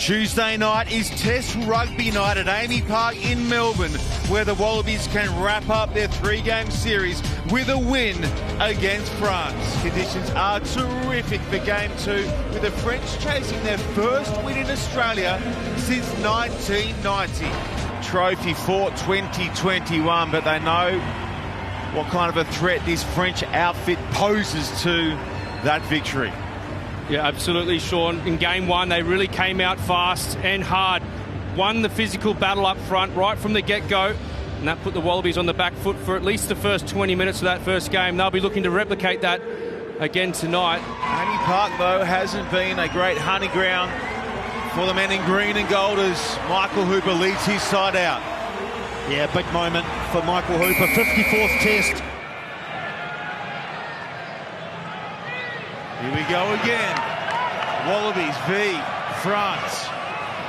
Tuesday night is Test Rugby night at Amy Park in Melbourne, where the Wallabies can wrap up their three-game series with a win against France. Conditions are terrific for Game 2, with the French chasing their first win in Australia since 1990. Trophy for 2021, but they know what kind of a threat this French outfit poses to that victory. Yeah, absolutely, Sean. In Game 1, they really came out fast and hard. Won the physical battle up front right from the get-go, and that put the Wallabies on the back foot for at least the first 20 minutes of that first game. They'll be looking to replicate that again tonight. Amy Park, though, hasn't been a great hunting ground for the men in green and gold as Michael Hooper leads his side out. Yeah, big moment for Michael Hooper, 54th Test. Here we go again. Wallabies v France.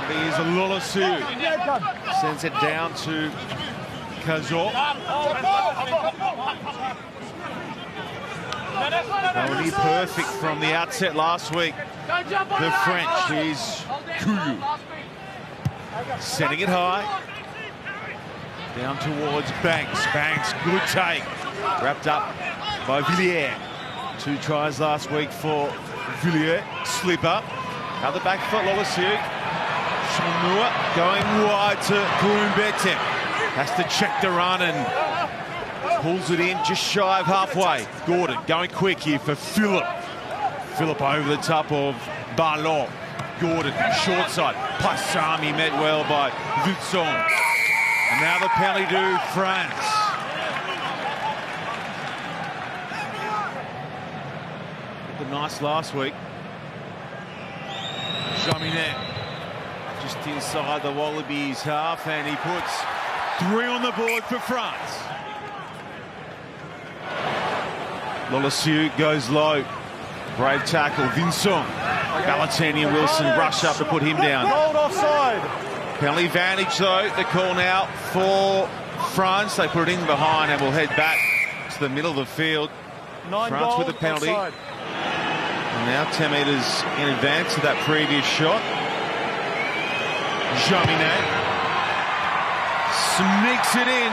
Here's Lolosue. Sends it down to Kazor. Only perfect from the outset last week. The French. Here's Kuyu. Setting it high. Down towards Banks. Banks, good take. Wrapped up by Villiers. 2 tries last week for Villiers. Slip up. Another back foot, Lolosue. Shamua going wide to Kurumbete. Has to check the run and pulls it in just shy of halfway. Gordon going quick here for Phillip. Phillip over the top of Barlow. Gordon, short side. Passami met well by Vincent. And now the penalty to France. Nice last week. Jaminet just inside the Wallabies half, and he puts 3 on the board for France. Lolosue goes low. Brave tackle. Vincent. Ballatini and Wilson rush up to put him down. Offside. Penalty advantage, though. The call now for France. They put it in behind and will head back to the middle of the field. France with the penalty. Offside. Now 10 metres in advance of that previous shot. Jaminet sneaks it in.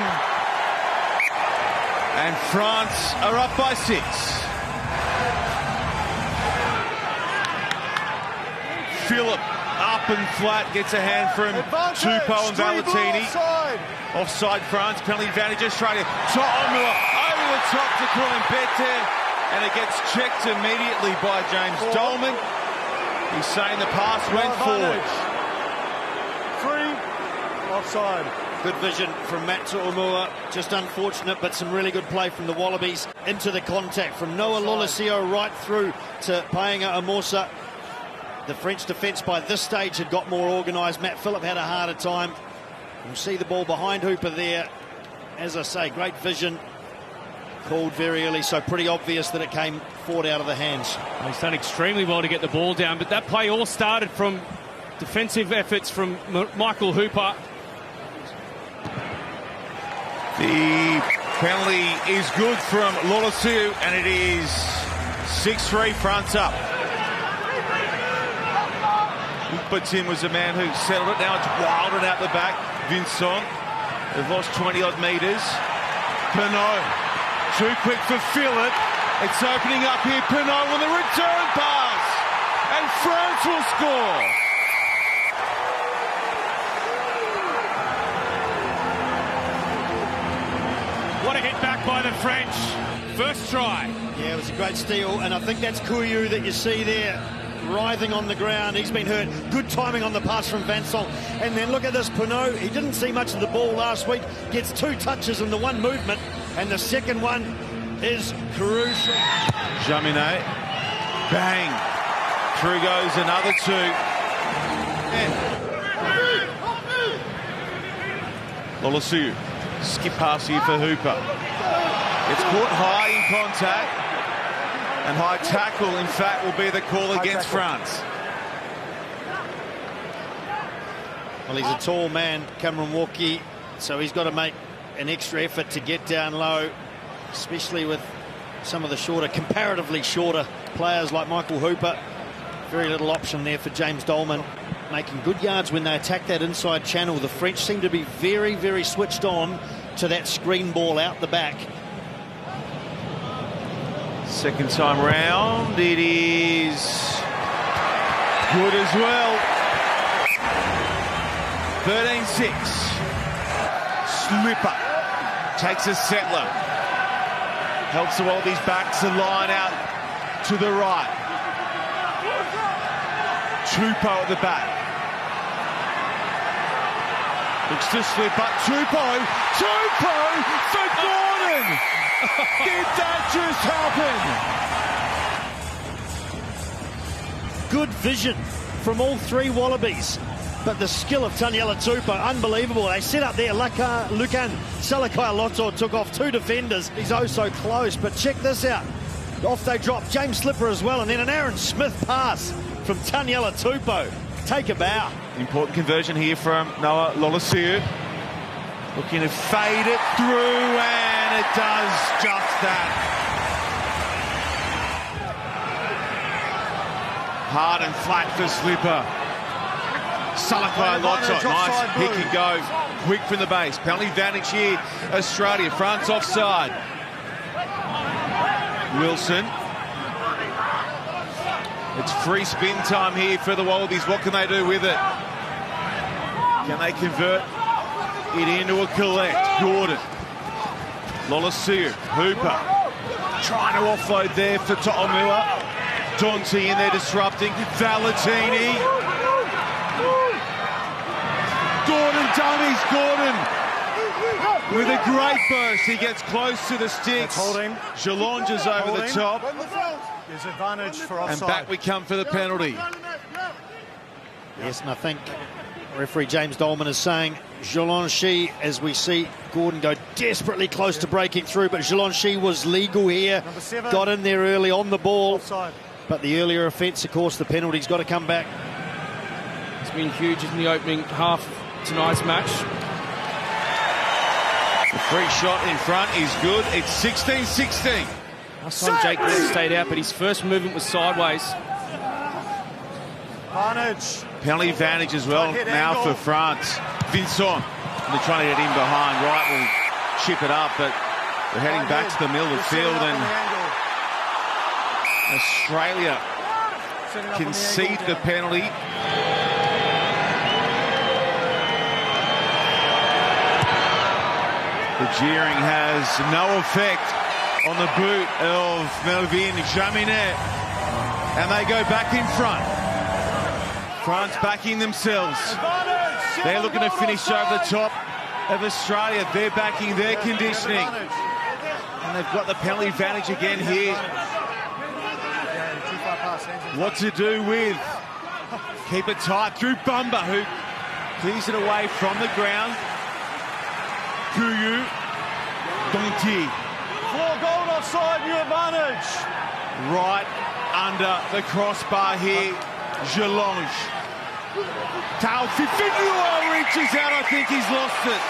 And France are up by 6. Phillip up and flat, gets a hand from Tupou and Ballatini. Offside France, penalty advantage Australia. Over the top to Kurumbete. And it gets checked immediately by James Dolman. He's saying the pass went forward. 3 offside. Good vision from Matt Tuamua. Just unfortunate, but some really good play from the Wallabies into the contact from Noah Lolosio right through to Paenga Amosa. The French defence by this stage had got more organised. Matt Phillip had a harder time. We'll see the ball behind Hooper there. As I say, great vision. Called very early, so pretty obvious that it came forward out of the hands. He's done extremely well to get the ball down, but that play all started from defensive efforts from Michael Hooper. The penalty is good from Lolosue, and it is 6-3 France up. Tim was the man who settled it. Now it's wilded out the back. Vincent, they've lost 20-odd metres. Pinot. Too quick for Phillip. It's opening up here. Pinot with a return pass. And France will score. What a hit back by the French. First try. Yeah, it was a great steal. And I think that's Kuyu that you see there, writhing on the ground. He's been hurt. Good timing on the pass from Vincent. And then look at this Pinot. He didn't see much of the ball last week. Gets 2 touches in the one movement. And the second one is crucial. Jaminet. Bang. Through goes another 2. Lolosue. Skip pass here for Hooper. It's caught high in contact. And high tackle, in fact, will be the call against France. Well, he's a tall man, Cameron Walkie, so he's got to make an extra effort to get down low, especially with some of the shorter, comparatively shorter players like Michael Hooper. Very little option there for James Dolman. making good yards when they attack that inside channel. The French seem to be very, very switched on to that screen ball out the back. Second time round, it is good as well. 13-6. Slipper takes a settler. Helps the Wallabies back to line out to the right. Tupou at the back. Looks to slip up. Tupou for Gordon! Did that just happen? Good vision from all three Wallabies. But the skill of Taniela Tupou, unbelievable. They set up there. Lukan Salakai-Loto took off two defenders. He's oh so close, but check this out. Off they drop. James Slipper as well, and then an Aaron Smith pass from Taniela Tupou. Take a bow. Important conversion here from Noah Lolosiu. Looking to fade it through, and it does just that. Hard and flat for Slipper. Salakai-Loto, nice pick and go, quick from the base. Penalty advantage here, Australia. France offside. Wilson. It's free spin time here for the Wallabies. What can they do with it? Can they convert it into a collect? Gordon. Lolosiu. Hooper. Trying to offload there for To'omua. Dante in there disrupting. Valentini. Gordon dummies. Gordon with a great burst. He gets close to the sticks. Jalonge is over the top. There's advantage for offside. And back we come for the penalty. Yes, and I think referee James Dolman is saying Jalonge, as we see Gordon go desperately close to breaking through, but Jalonge was legal here. Got in there early on the ball. Offside. But the earlier offence, of course, the penalty's got to come back. It's been huge in the opening half tonight's match. The free shot in front is good. It's 16-16. Last time Jake Gordon stayed out, but his first movement was sideways. Advantage. Penalty advantage as well now angle for France. Vincent, they're trying to get in behind. Wright will chip it up, but we're heading back to the middle of the field, and Australia concede the penalty. The jeering has no effect on the boot of Melvin Jaminet, and they go back in front. France backing themselves. They're looking to finish over the top of Australia. They're backing their conditioning, and they've got the penalty advantage again here. What to do with? Keep it tight through Bumba, who clears it away from the ground. Kuyu, Dante. 4 goal offside, new advantage. Right under the crossbar here, Jalonge. Taufi Finua reaches out. I think he's lost it.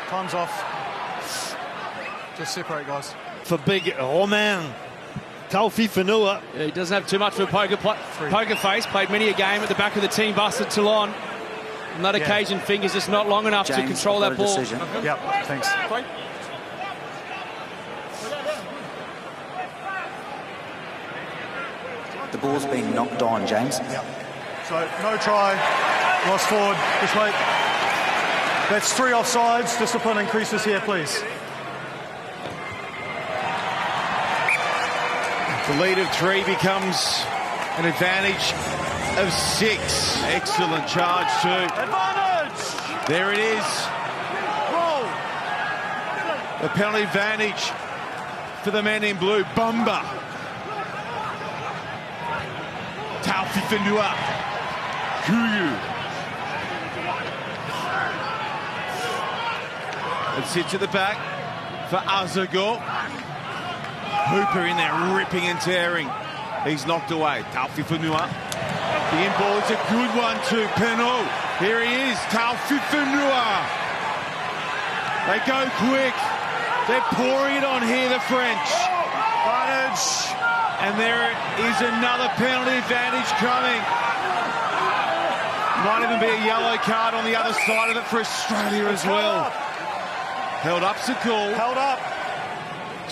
Time's off. Just separate, guys. For big Romain Taufi Finua. Yeah, he doesn't have too much of a poker face. Played many a game at the back of the team, busted Toulon. On that occasion, fingers just not long enough to control that ball. Decision. Yep, thanks. The ball's being knocked on, James. Yep. So, no try, lost forward, just wait. That's 3 offsides. Discipline increases here, please. The lead of 3 becomes an advantage of 6. Excellent charge too. Advantage! There it is. Roll! The penalty advantage for the men in blue. Bumba. Taufi Finua. Kuyu. It sits at the back for Azago. Hooper in there ripping and tearing. He's knocked away. Taufi Finua. The in ball is a good one to Penot. Here he is, Taufi Finua. They go quick. They're pouring it on here, the French. Advantage! And there is another penalty advantage coming. Might even be a yellow card on the other side of it for Australia as well. Held up's a call. Held up.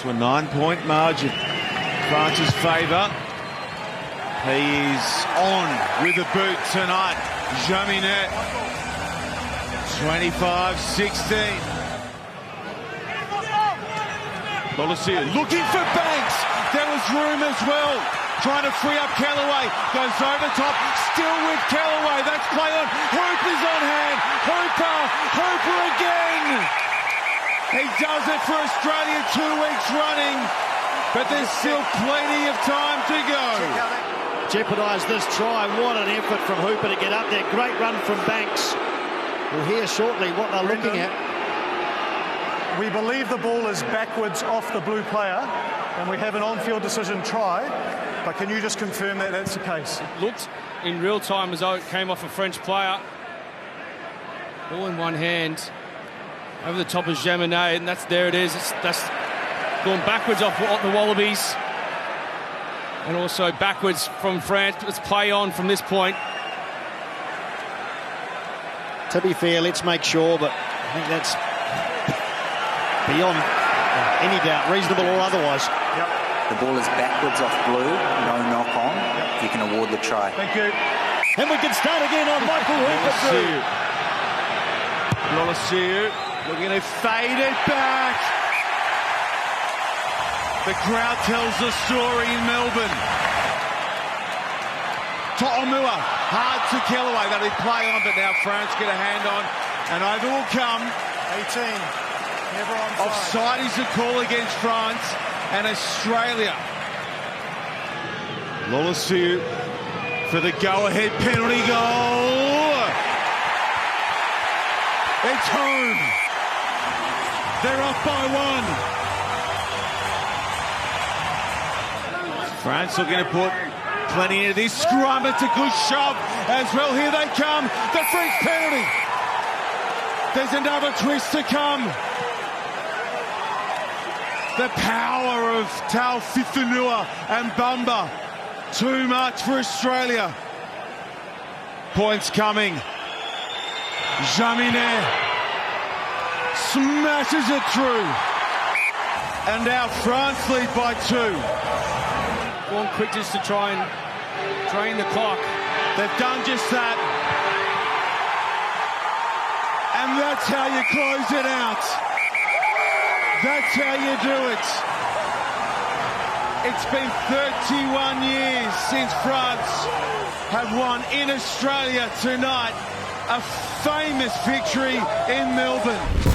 To a 9-point margin. France's favour. He is on with the boot tonight. Jaminet. 25-16. Lolesio looking for Banks. There was room as well. Trying to free up Kellaway. Goes over top. Still with Kellaway. That's play on. Hooper's on hand. Hooper again. He does it for Australia 2 weeks running. But there's still plenty of time to go. Jeopardise this try. What an effort from Hooper to get up there. Great run from Banks. We'll hear shortly what they're looking at. We believe the ball is backwards off the blue player, and we have an on-field decision try. But can you just confirm that that's the case? It looked in real time as though it came off a French player. Ball in one hand. Over the top of Jaminet, and there it is. That's gone backwards off the Wallabies. And also backwards from France. Let's play on from this point. To be fair, let's make sure, but I think that's beyond any doubt, reasonable or otherwise. Yep. The ball is backwards off blue, no knock on. You can award the try. Thank you. And we can start again on Michael Hooper. Lolesio looking to fade it back. The crowd tells the story in Melbourne. To'omua, hard to Kellaway. That'll play on, but now France get a hand on. And over will come. 18. Never onside. Offside is the call against France and Australia. Lolesio for the go-ahead penalty goal. It's home. They're up by 1. France looking to put plenty into this scrum. It's a good shove as well. Here they come. The French penalty. There's another twist to come. The power of Taufifunua and Bumba. Too much for Australia. Points coming. Jaminet smashes it through. And now France lead by 2. Going quick just to try and drain the clock. They've done just that. And that's how you close it out. That's how you do it. It's been 31 years since France have won in Australia tonight. A famous victory in Melbourne.